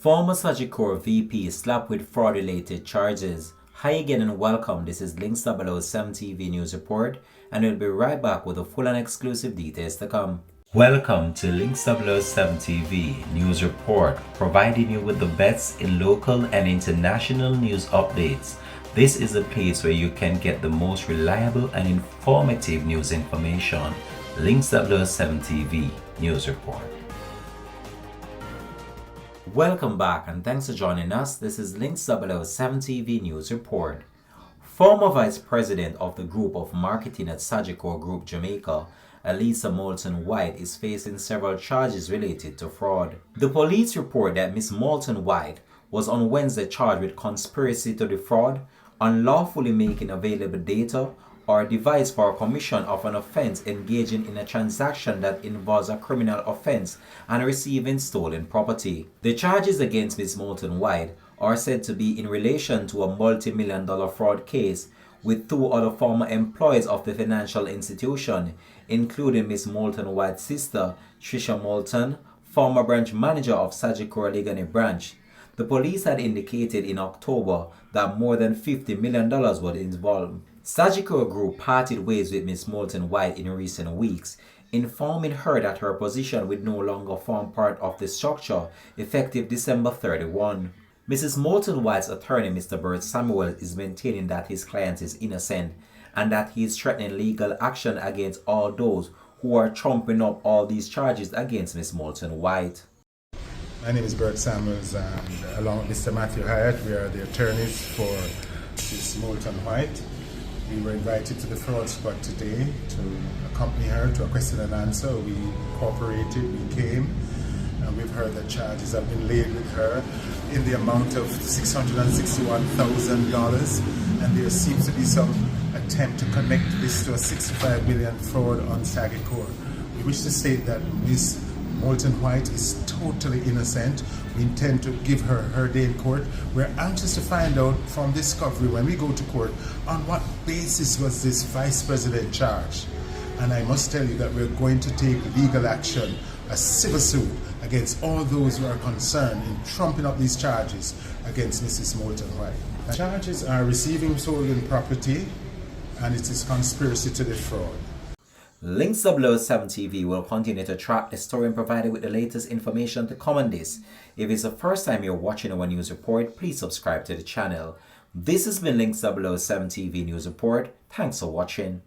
Former Sagicor VP slapped with fraud-related charges. Hi again and welcome. This is Links 007 TV News Report, and we'll be right back with the full and exclusive details to come. Welcome to Links 007 TV News Report, providing you with the best in local and international news updates. This is a place where you can get the most reliable and informative news information. Links 007 TV News Report. Welcome back and thanks for joining us. This is Links 007 TV News Report. Former Vice President of the Group of Marketing at Sagicor Group Jamaica, Elisa Moulton White, is facing several charges related to fraud. The police report that Ms. Moulton White was on Wednesday charged with conspiracy to defraud, unlawfully making available data, or a device for commission of an offense engaging in a transaction that involves a criminal offense and receiving stolen property. The charges against Ms. Moulton White are said to be in relation to a multi-million-dollar fraud case with two other former employees of the financial institution, including Ms. Moulton White's sister, Trisha Moulton, former branch manager of Sagicor Ligani branch. The police had indicated in October that more than $50 million were involved. Sagicor Group parted ways with Ms. Moulton White in recent weeks, informing her that her position would no longer form part of the structure effective December 31. Mrs. Moulton White's attorney, Mr. Bert Samuel, is maintaining that his client is innocent and that he is threatening legal action against all those who are trumping up all these charges against Ms. Moulton White. My name is Bert Samuels, and along with Mr. Matthew Hyatt, we are the attorneys for Ms. Moulton White. We were invited to the fraud spot today to accompany her to a question and answer. We cooperated, we came, and we've heard that charges have been laid with her in the amount of $661,000, and there seems to be some attempt to connect this to a $65 million fraud on Sagicor. We wish to state that Ms. Moulton White is totally innocent. We intend to give her her day in court. We're anxious to find out from discovery when we go to court on what basis was this vice president charged. And I must tell you that we're going to take legal action, a civil suit against all those who are concerned in trumping up these charges against Mrs. Moulton White. The charges are receiving stolen property, and it is conspiracy to defraud. Links 007 TV will continue to track the story and provide you with the latest information to come on this. If it's the first time you're watching our news report, please subscribe to the channel. This has been Links 007 TV News Report. Thanks for watching.